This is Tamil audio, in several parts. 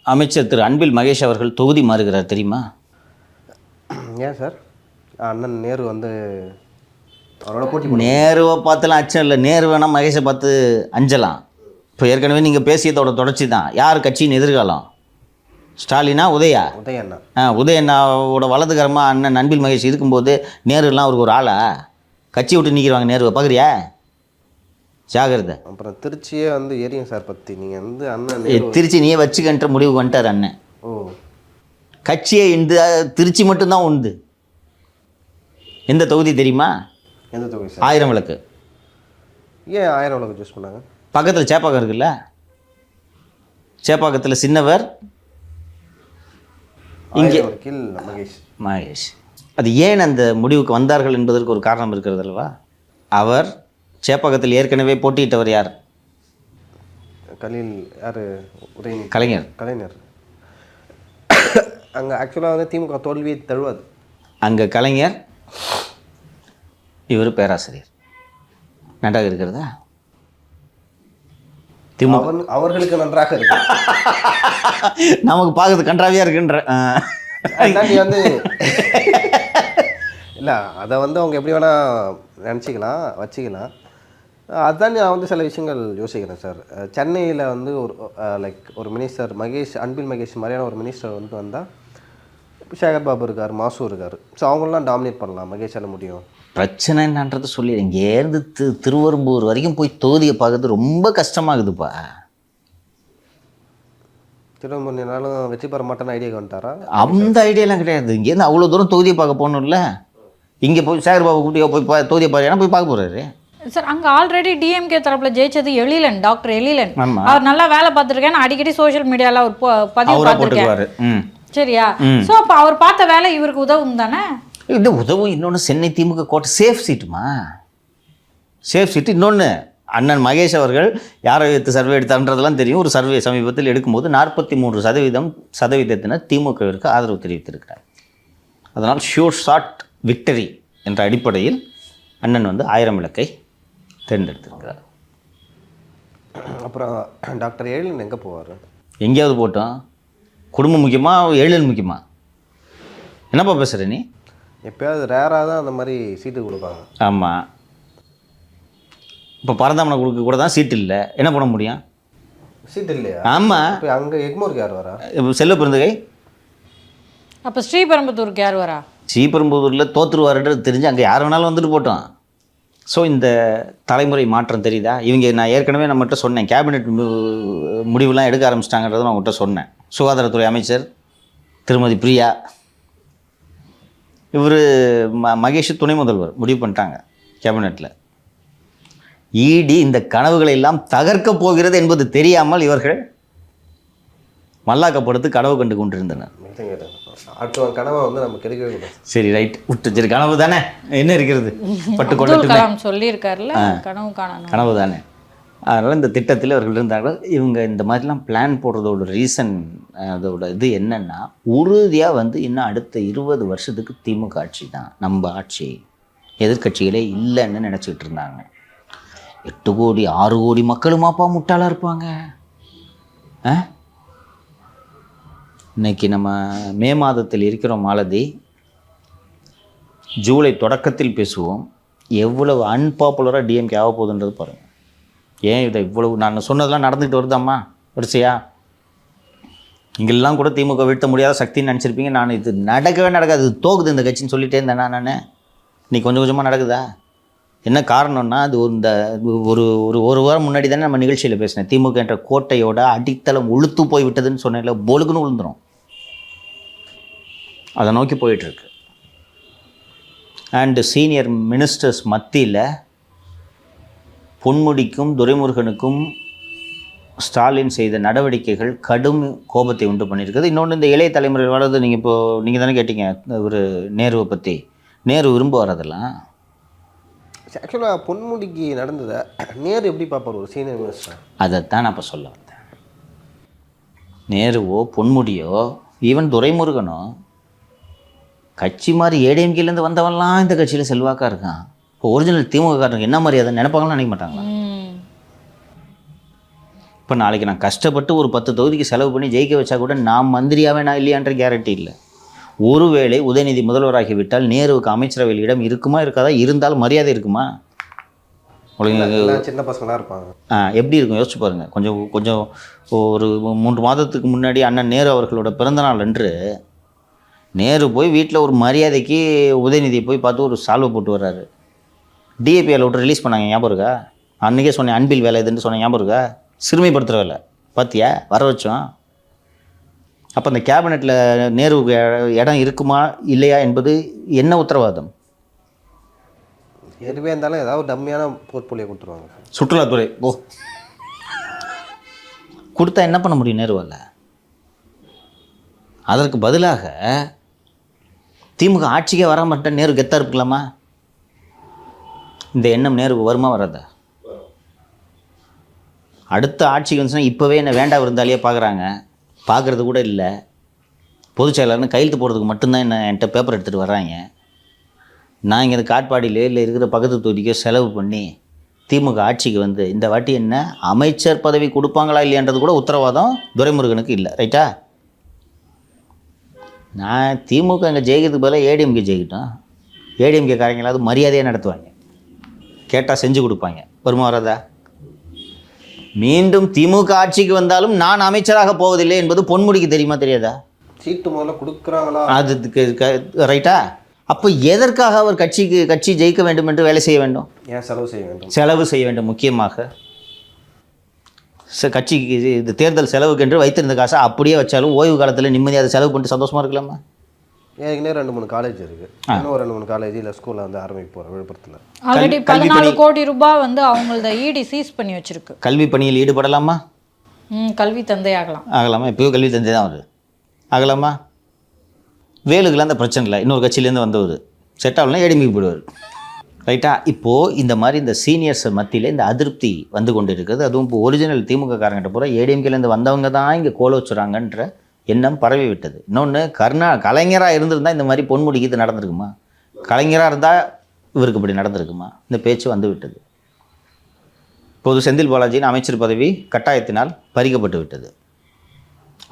அமைச்சர் திரு அன்பில் மகேஷ் அவர்கள் தொகுதி மாறுகிறார் தெரியுமா? ஏன் சார்? அண்ணன் நேரு வந்து அவரோட போட்டி நேருவை பார்த்துலாம் அச்சம் இல்லை. நேரு வேணால் மகேஷை பார்த்து அஞ்சலாம். இப்போ ஏற்கனவே நீங்கள் பேசியதோட தொடர்ச்சி தான். யார் கட்சியின் எதிர்காலம்? ஸ்டாலினா உதயா? உதயண்ணா. உதயண்ணாவோட வலதுகரமாக அண்ணன் அன்பில் மகேஷ் இருக்கும்போது நேருலாம் அவருக்கு ஒரு ஆளா? கட்சி விட்டு நீக்கிடுவாங்க நேருவை. பார்க்குறியா? ஜாகிரதை. அப்புறம் திருச்சியே வந்து எரியும் சார் பற்றி நீங்கள் வந்து அண்ணன் திருச்சி நீயே வச்சுக்கன்ற முடிவு வந்துட்டார் அண்ணன். கட்சியே இந்த திருச்சி மட்டும்தான் உண்டு. எந்த தொகுதி தெரியுமா? எந்த தொகுதி சார்? 1000 விளக்கு. ஏன் 1000 விளக்கு சூஸ் பண்ணாங்க? பக்கத்தில் சேப்பாக்கம் இருக்குல்ல, சேப்பாக்கத்தில் சின்னவர், இங்கே மகேஷ். அது ஏன் அந்த முடிவுக்கு வந்தார்கள் என்பதற்கு ஒரு காரணம் இருக்கிறது அல்லவா? அவர் சேப்பாக்கத்தில் ஏற்கனவே போட்டியிட்டவர் யார்? கலைஞர். அங்கே ஆக்சுவலாக வந்து திமுக தோல்வியை தழுவாது. அங்கே கலைஞர், இவர் பேராசிரியர். நன்றாக இருக்கிறதா? திமுக அவர்களுக்கு நன்றாக இருக்கு. நமக்கு பார்க்கறது கன்றாவியாக இருக்குன்ற வந்து இல்லை, அதை வந்து அவங்க எப்படி வேணால் நினச்சிக்கலாம், வச்சுக்கலாம். அதுதான் நான் வந்து சில விஷயங்கள் யோசிக்கிறேன் சார். சென்னையில் வந்து ஒரு மினிஸ்டர் அன்பில் மகேஷ் மாதிரியான ஒரு மினிஸ்டர் வந்து வந்தால் சேகர் பாபு இருக்கார், மாசு இருக்கார். ஸோ அவங்களெலாம் டாமினேட் பண்ணலாம், மகேஷால் முடியும். பிரச்சனை என்னன்றது சொல்லி இங்கேருந்து திருவெரும்பூர் வரைக்கும் போய் தொகுதியை பார்க்கறது ரொம்ப கஷ்டமாகுதுப்பா. திருவெரும்பூர்னாலும் வெற்றி பெற மாட்டேன்னு ஐடியா வந்துட்டாரா? அந்த ஐடியாலாம் கிடையாது. இங்கேருந்து அவ்வளோ தூரம் தொகுதியை பார்க்க போகணும்ல. இங்கே போய் சேகர் பாபு கூட்டி போய் தொகுதியை பார்க்க போய் பார்க்க போகிறாரு சார். அங்கே ஆல்ரெடி டிஎம்கே தரப்பில் ஜெயிச்சது எழிலன், டாக்டர் எழிலன். அவர் நல்லா வேலை பார்த்துருக்கேன். அடிக்கடி சோஷியல் மீடியாவில் ஒரு பதிவு பார்த்துருக்காரு. சரியா? ஸோ அப்போ அவர் பார்த்த வேலை இவருக்கு உதவும் தானே? இது உதவும். இன்னொன்று சென்னை திமுக கோட்டை சேஃப் சீட்டுமா, சேஃப் சீட்டு. இன்னொன்று அண்ணன் மகேஷ் அவர்கள் யாரை வைத்து சர்வே எடுத்தான்றதெல்லாம் தெரியும். ஒரு சர்வே சமீபத்தில் எடுக்கும்போது 43% திமுகவிற்கு ஆதரவு தெரிவித்திருக்கிறார். அதனால் ஷூர் ஷாட் விக்டரி என்ற அடிப்படையில் அண்ணன் வந்து 1000 விளக்கை தேர்ந்தெடுத்திருக்கிறார். அப்புறம் டாக்டர் எழிலன் எங்கே போவார்? எங்கேயாவது போட்டோம். குடும்பம் முக்கியமாக, எழிலன் முக்கியமாக? என்னப்பா பேசுகிற நீ? எப்போயாவது ரேராக தான் அந்த மாதிரி சீட்டு கொடுப்பாங்க. ஆமாம். இப்போ பரந்தாமனை கொடுக்க கூட தான் சீட்டு இல்லை. என்ன பண்ண முடியும்? சீட்டு இல்லையா? ஆமாம். இப்போ அங்கே எக்மோருக்கு யார் வரா? செல்வ பெருந்தகை. அப்போ ஸ்ரீபெரும்புத்தூருக்கு யார் வரா? ஸ்ரீபெரும்புதூரில் தோற்றுருவாருன்றது தெரிஞ்சு அங்கே யார் வேணாலும் வந்துட்டு போட்டோம். ஸோ இந்த தலைமுறை மாற்றம் தெரியுதா? நான் ஏற்கனவே நம்மகிட்ட சொன்னேன், கேபினெட் முடிவுலாம் எடுக்க ஆரம்பிச்சிட்டாங்கிறத நான் உங்கள்கிட்ட சொன்னேன். சுகாதாரத்துறை அமைச்சர் திருமதி பிரியா, இவர் மகேஷ் துணை முதல்வர் முடிவு பண்ணிட்டாங்க கேபினெட்டில். இடி இந்த கனவுகளை எல்லாம் தகர்க்க போகிறது என்பது தெரியாமல் இவர்கள் மல்லாக்கப்படுத்து கனவு கண்டு கொண்டிருந்தனர். அடுத்த கனவை வந்து நம்ம கிடைக்கவே கூடாது. சரி, ரைட், விட்டு. சரி, கனவு தானே, என்ன இருக்கிறது? பட்டுக்கொண்டு சொல்லியிருக்காருல்ல, கனவு தானே. அதனால் இந்த திட்டத்தில் அவர்கள் இருந்தார்கள். இவங்க இந்த மாதிரிலாம் பிளான் போடுறதோட ரீசன், அதோட இது என்னென்னா, உறுதியாக வந்து இன்னும் அடுத்த 20 வருஷத்துக்கு திமுக ஆட்சி தான் நம்ம ஆட்சி, எதிர்கட்சிகளே இல்லைன்னு நினச்சிக்கிட்டு இருந்தாங்க. 8 கோடி 6 கோடி மக்களுமாப்பா முட்டாளாக இருப்பாங்க. இன்றைக்கி நம்ம மே மாதத்தில் இருக்கிறோம் மாலதி. ஜூலை தொடக்கத்தில் பேசுவோம். எவ்வளவு அன்பாப்புலராக டிஎம்கே ஆக போகுதுன்றது பாருங்கள். ஏன் இதை இவ்வளவு நான் சொன்னதெல்லாம் நடந்துக்கிட்டு வருதாம்மா வரிசையா? இங்கெல்லாம் கூட திமுக வீழ்த்த முடியாத சக்தின்னு நினச்சிருப்பீங்க. நான் இது நடக்கவே நடக்காது, இது தோக்குது இந்த கட்சின்னு சொல்லிட்டே இருந்தேன் நான். இன்னைக்கு கொஞ்சம் கொஞ்சமாக நடக்குதா? என்ன காரணம்னா, அது இந்த ஒரு வாரம் முன்னாடி தானே நம்ம நிகழ்ச்சியில் பேசினேன். திமுக என்ற கோட்டையோட அடித்தளம் உளுத்து போய் விட்டதுன்னு சொன்னேன்ல, பொழுகுன்னு விழுந்துடும். அதை நோக்கி போயிட்டுருக்கு. அண்டு சீனியர் மினிஸ்டர்ஸ் மத்தியில் பொன்முடிக்கும் துரைமுருகனுக்கும் ஸ்டாலின் செய்த நடவடிக்கைகள் கடும் கோபத்தை உண்டு பண்ணியிருக்குது. இன்னொன்று, இந்த இளைய தலைமுறை வளர்ந்து நீங்கள் தானே கேட்டீங்க ஒரு நேருவை பற்றி. நேரு விரும்புவார் அதெல்லாம். ஆக்சுவலாக பொன்முடிக்கு நடந்ததை நேரு எப்படி பார்ப்பார் ஒரு சீனியர் மினிஸ்டர்? அதைத்தான் நான் இப்போ சொல்ல வந்தேன். நேருவோ பொன்முடியோ ஈவன் துரைமுருகனோ கட்சி மாதிரி ஏடிஎம்கேலேருந்து வந்தவன்லாம் இந்த கட்சியில் செல்வாக்காக இருக்கான். இப்போ ஒரிஜினல் திமுக காரங்க என்ன மாதிரி அதை நினைப்பாங்கன்னு நினைக்க மாட்டாங்களா? இப்போ நாளைக்கு நான் கஷ்டப்பட்டு ஒரு 10 தொகுதிக்கு செலவு பண்ணி ஜெயிக்க வச்சா கூட நான் மந்திரியாவே நான் இல்லையான்ற கேரண்டி இல்லை. ஒருவேளை உதயநிதி முதல்வராகிவிட்டால் நேருவுக்கு அமைச்சரவையில் இடம் இருக்குமா இருக்காதா? இருந்தால் மரியாதை இருக்குமா? உங்களுக்கு சின்ன பசங்களாக இருப்பாங்க. எப்படி இருக்கும் யோசிச்சு பாருங்கள். கொஞ்சம் ஒரு 3 மாதத்துக்கு முன்னாடி அண்ணன் நேரு அவர்களோட பிறந்தநாள் அன்று நேரு போய் வீட்டில் ஒரு மரியாதைக்கு உதயநிதியை போய் பார்த்து ஒரு சால்வை போட்டு வர்றாரு. டிஏபிஎல் விட்டு ரிலீஸ் பண்ணாங்க, ஞாபகம் இருக்கா? அன்றைக்கே சொன்னேன் அன்பில் வேலை இதுன்னு சொன்னேன், ஞாபகம் இருக்கா? சிறுமைப்படுத்துகிற வேலை பார்த்தியா, வர வச்சோம். அப்போ அந்த கேபினெட்டில் நேருவுக்கு இடம் இருக்குமா இல்லையா என்பது என்ன உத்தரவாதம்? எதுவே இருந்தாலும் ஏதாவது டம்மியான போர்ட்போலியோ கொடுத்துருவாங்க. சுற்றுலாத்துறை கொடுத்தா என்ன பண்ண முடியும் நேருவால்? அதற்கு பதிலாக திமுக ஆட்சிக்கே வர மாட்டேன் நேரு கெத்தாக இருக்கலாமா? இந்த எண்ணம் நேருக்கு வருமா வராதா? அடுத்த ஆட்சிக்கு வந்துச்சுன்னா இப்போவே என்ன வேண்டாம் இருந்தாலேயே பார்க்குறாங்க, பார்க்குறது கூட இல்லை. பொதுச் செயலாளர்னு கையெழுத்து போடுறதுக்கு மட்டும்தான் என்கிட்ட பேப்பர் எடுத்துகிட்டு வர்றாங்க. நான் இங்கே காட்பாடியிலே இல்லை இருக்கிற பக்கத்து தொகுதிக்கோ செலவு பண்ணி திமுக ஆட்சிக்கு வந்து இந்த வாட்டி என்ன அமைச்சர் பதவி கொடுப்பாங்களா இல்லையான்றது கூட உத்தரவாதம் துரைமுருகனுக்கு இல்லை. ரைட்டா? நான் திமுக இங்கே ஜெயிக்கிறதுக்கு பதிலாக ஏடிஎம்கே ஜெயிக்கிட்டோம். ஏடிஎம்கே காரங்களாவது மரியாதையாக நடத்துவாங்க, கேட்டால் செஞ்சு கொடுப்பாங்க. வருமா வராதா? மீண்டும் திமுக ஆட்சிக்கு வந்தாலும் நான் அமைச்சராக போவதில்லை என்பது பொன்முடிக்கு தெரியுமா தெரியாதா? சீட்டு முதல்ல கொடுக்குறாங்களா அது ரைட்டா? அப்போ எதற்காக அவர் கட்சி ஜெயிக்க வேண்டும் என்று வேலை செய்ய வேண்டும்? ஏன் செலவு செய்ய வேண்டும்? செலவு செய்ய வேண்டும். முக்கியமாக கட்சிக்கு இது தேர்தல் செலவுக்கு என்று வைத்திருந்த காசை அப்படியே வச்சாலும் ஓய்வு காலத்தில் நிம்மதியாக அதை செலவு பண்ணிட்டு சந்தோஷமாக இருக்கலாமா? ஏற்கனவே 2-3 காலேஜ் இருக்குது, இன்னும் 2-3 காலேஜ் இல்லை ஸ்கூலில் வந்து ஆரம்பிக்க போகிறேன் விழுப்புரத்தில். ஆல்ரெடி 14 கோடி ரூபாய் வந்து அவங்களத இடி சீஸ் பண்ணி வச்சிருக்கு. கல்வி பணியில் ஈடுபடலாமா? கல்வி தந்தை ஆகலாமா? இப்போயும் கல்வி தந்தை தான் வருது, ஆகலாமா? வேலுக்கெல்லாம் அந்த பிரச்சனை இல்லை, இன்னொரு கட்சியிலேருந்து வந்தவர் செட் ஆகலாம், ஏடிமிக்கு போயிடுவார். ரைட்டா? இப்போது இந்த மாதிரி இந்த சீனியர்ஸ் மத்தியில் இந்த அதிருப்தி வந்து கொண்டு இருக்குது. அதுவும் இப்போ ஒரிஜினல் திமுக காரங்கிட்ட பூரா ஏடிஎம்கேலேருந்து வந்தவங்க தான் இங்கே கோல வச்சுறாங்கன்ற எண்ணம் பரவி விட்டது. இன்னொன்று, கலைஞராக இருந்திருந்தால் இந்த மாதிரி பொன்முடிக்கு இது நடந்திருக்குமா? கலைஞராக இருந்தால் இவருக்கு இப்படி நடந்திருக்குமா? இந்த பேச்சு வந்து விட்டது. இப்போது செந்தில் பாலாஜியின் அமைச்சர் பதவி கட்டாயத்தினால் பறிக்கப்பட்டு விட்டது.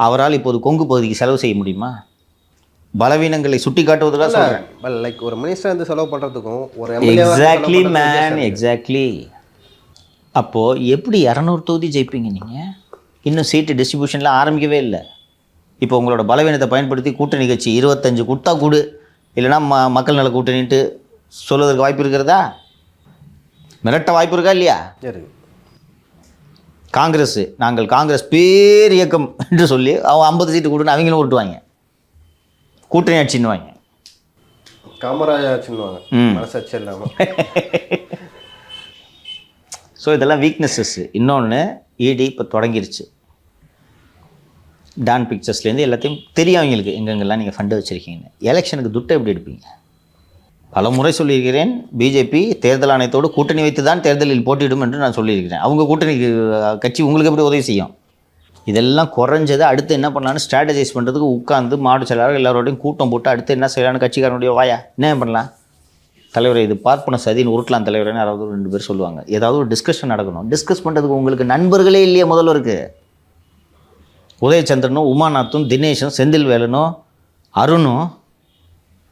அவரால் இப்போது கொங்கு பகுதிக்கு செலவு செய்ய முடியுமா? பலவீனங்களை சுட்டி காட்டுவதற்காக சொல்கிறேன். லைக் ஒரு மினிஸ்டர் வந்து செலவு பண்ணுறதுக்கும் ஒரு எக்ஸாக்ட்லி மேன், எக்ஸாக்ட்லி. அப்போது எப்படி 200 தொகுதி ஜெயிப்பீங்க நீங்கள்? இன்னும் சீட்டு டிஸ்ட்ரிபியூஷனில் ஆரம்பிக்கவே இல்லை. இப்போ உங்களோட பலவீனத்தை பயன்படுத்தி கூட்டணி கட்சி 25 கொடுத்தா கூடு, இல்லைனா மக்கள் நல கூட்டணின்ட்டு சொல்வதற்கு வாய்ப்பு இருக்கிறதா? மிரட்ட வாய்ப்பு இருக்கா இல்லையா? சரி, காங்கிரஸ் நாங்கள் காங்கிரஸ் பேர் இயக்கம் என்று சொல்லி அவங்க 50 சீட்டு கொடுன்னு அவங்களும் ஓட்டுவாங்க, கூட்டணி ஆட்சின்னுவாங்க, காமராஜ் ஆட்சின்னுவாங்க, மனசாட்சி இல்லாமல். ஸோ இதெல்லாம் வீக்னஸஸ். இன்னொன்று, இடி இப்போ தொடங்கிருச்சு. டான் பிக்சர்ஸ்லேருந்து எல்லாத்தையும் தெரியும் அவங்களுக்கு எங்கெங்கெல்லாம் நீங்கள் ஃபண்டு வச்சுருக்கீங்கன்னு. எலெக்ஷனுக்கு துட்டை எப்படி எடுப்பீங்க? பல முறை சொல்லியிருக்கிறேன், பிஜேபி தேர்தல் ஆணையத்தோடு கூட்டணி வைத்து தான் தேர்தலில் போட்டியிடும் என்று நான் சொல்லியிருக்கிறேன். அவங்க கூட்டணி கட்சி உங்களுக்கு எப்படி உதவி செய்யும்? இதெல்லாம் குறைஞ்சது. அடுத்து என்ன பண்ணலான்னு ஸ்ட்ராட்டஜைஸ் பண்ணுறதுக்கு உட்காந்து மாடு செயலாளர் எல்லாரோடையும் கூட்டம் போட்டு அடுத்து என்ன செய்யலான்னு கட்சிக்காரனுடைய வாயா என்ன பண்ணலாம்? தலைவரை இது பார்ப்பன சதின்னு உருட்டலாம் தலைவரேன்னு யாராவது 2 பேர் சொல்லுவாங்க. ஏதாவது ஒரு டிஸ்கஷன் நடக்கணும். டிஸ்கஸ் பண்ணுறதுக்கு உங்களுக்கு நண்பர்களே இல்லையே முதல்வருக்கு. உதயச்சந்திரனும் உமாநாத்தும் தினேஷும் செந்தில் வேலனும் அருணும்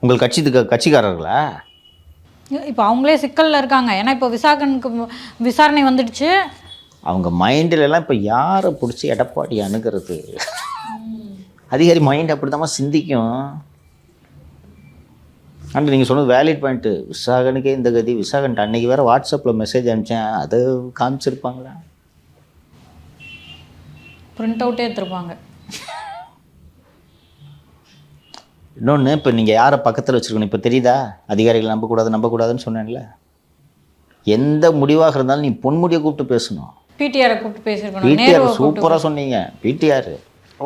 உங்கள் கட்சிக்காரர்களா? இப்போ அவங்களே சிக்கலில் இருக்காங்க. ஏன்னா இப்போ விசாகனுக்கு விசாரணை வந்துடுச்சு. அவங்க மைண்டிலெல்லாம் இப்போ யாரை பிடிச்சி எடப்பாடி அணுகிறது? அதிகாரி மைண்ட் அப்படி தான் சிந்திக்கும். அண்ட் நீங்கள் சொன்னது வேலிட் பாயிண்ட்டு. விசாகனுக்கே இந்த கதி. விசாகன்ட்டு அன்றைக்கி வேறு வாட்ஸ்அப்பில் மெசேஜ் அனுப்பிச்சேன், அதை காமிச்சிருப்பாங்களா? பிரிண்ட் அவுட்டே எடுத்துருப்பாங்க. இன்னொன்று, இப்போ நீங்கள் யாரை பக்கத்தில் வச்சுருக்கணும் இப்போ தெரியுதா? அதிகாரிகள் நம்பக்கூடாதுன்னு சொன்னேன்ல. எந்த முடிவாக இருந்தாலும் நீ பொன்முடியை கூப்பிட்டு பேசணும். பிடிஆரை கூப்பிட்டு பேசியிருக்கணும். பிடிஆர் சூப்பராக சொன்னீங்க. பிடிஆர்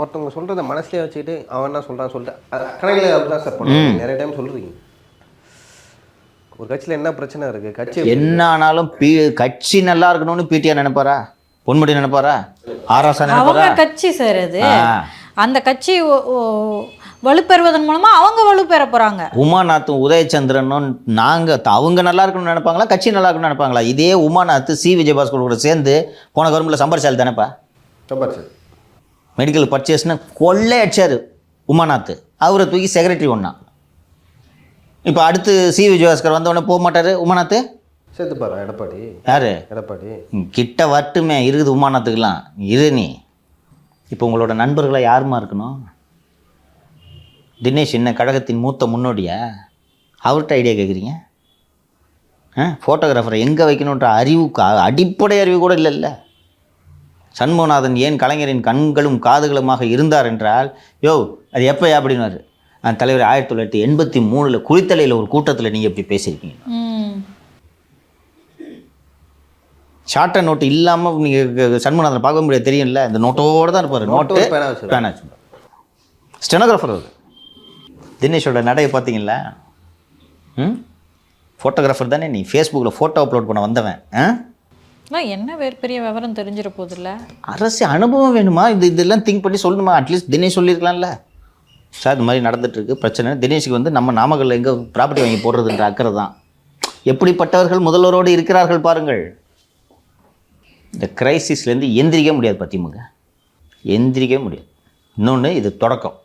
ஒருத்தவங்க சொல்கிறத மனசுலேயே வச்சுக்கிட்டு அவன் என்ன சொல்கிறான்னு சொல்லிட்டு கணக்கில் அப்படி தான் சார் பண்ணுவாங்க. நிறைய டைம் சொல்கிறீங்க. ஒரு கட்சியில் என்ன பிரச்சனை இருக்குது, கட்சி என்ன ஆனாலும் கட்சி நல்லா இருக்கணும்னு பிடிஆர் நினைப்பாரா? பொன்முடி நினைப்பாரா? ஆராசா நினைப்பாரா? அவங்க கட்சி சார் அது. அந்த கட்சி வலுப்பெறுவதன் மூலமாக அவங்க வலுப்பெற போகிறாங்க. உமாநாத்தும் உதயச்சந்திரனும் அவங்க நல்லா இருக்கணும்னு நினைப்பாங்களா, கட்சி நல்லா இருக்கணும்னு நினைப்பாங்களா? இதே உமாநாத் சி விஜயபாஸ்கர் கூட சேர்ந்து போன கவர்மெண்ட்டில் சம்பரிச்சால் தானேப்பா. சம்பாரிச்சது. மெடிக்கல் பர்ச்சேஸ்னு கொள்ளை அடிச்சார் உமாநாத். அவரை தூக்கி செக்ரட்டரி ஒன்றா. இப்போ அடுத்து சி விஜயபாஸ்கர் வந்தவொடனே போக மாட்டார் உமாநாத். சேர்த்துப்பாரா எடப்பாடி? யார்? எடப்பாடி கிட்ட வரட்டுமே, இருக்குது உமாநாத்துக்கெலாம். இரு நீ. இப்போ உங்களோட நண்பர்களாக யாருமா இருக்கணும்? தினேஷ் என்ன கழகத்தின் மூத்த முன்னோடியா? அவர்கிட்ட ஐடியா கேட்குறீங்க? ஃபோட்டோகிராஃபரை எங்கே வைக்கணுன்ற அறிவுக்கு அடிப்படை அறிவு கூட இல்லைல்ல. சண்முகநாதன் ஏன் கலைஞரின் கண்களும் காதுகளுமாக இருந்தார் என்றால், யோ அது எப்போயா அப்படின்னாரு. தலைவர் 1983 குளித்தலையில் ஒரு கூட்டத்தில் நீங்கள் எப்படி பேசியிருக்கீங்க? ஷார்ட் அண்ட் நோட்டு இல்லாமல் நீங்கள் சண்முகநாதனை பார்க்க முடியாது, தெரியும்ல. இந்த நோட்டோடு தான் இருப்பார். நோட்டு பேனாச்சு. ஸ்டெனோகிராஃபர் அவர். தினேஷோட நடையை பார்த்தீங்களா? ஃபோட்டோகிராஃபர் தானே நீ? ஃபேஸ்புக்கில் ஃபோட்டோ அப்லோட் பண்ண வந்தவன். என்ன வேறு பெரிய விவரம் தெரிஞ்சிட போதில்ல. அரசு அனுபவம் வேணுமா? இதெல்லாம் திங்க் பண்ணி சொல்லணுமா? அட்லீஸ்ட் தினேஷ் சொல்லியிருக்கலாம்ல. சார் இது மாதிரி நடந்துட்டுருக்கு பிரச்சனை. தினேஷுக்கு வந்து நம்ம நாமக்கல்ல எங்கே ப்ராப்பர்ட்டி வாங்கி போடுறதுன்ற அக்கறை தான். எப்படிப்பட்டவர்கள் முதல்வரோடு இருக்கிறார்கள் பாருங்கள். இந்த கிரைசிஸ்லேருந்து எந்திரிக்க முடியாது திமுக. எந்திரிக்க முடியாது. இன்னொன்று இது தொடக்கம்.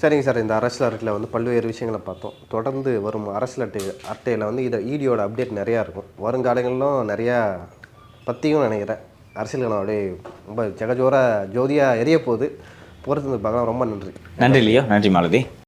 சரிங்க சார், இந்த அரசியல் அரட்டில் வந்து பல்வேறு விஷயங்களை பார்த்தோம். தொடர்ந்து வரும் அரசியல் அட்டையில் வந்து ஈடியோட அப்டேட் நிறையா இருக்கும். வருங்காலங்களிலும் நிறையா பற்றியும் நினைக்கிறேன். அரசியல் அப்படியே ரொம்ப ஜோதியாக எரிய போகுது. பொறுத்து பார்க்கலாம். ரொம்ப நன்றி. நன்றி இல்லையோ. நன்றி மாலதி.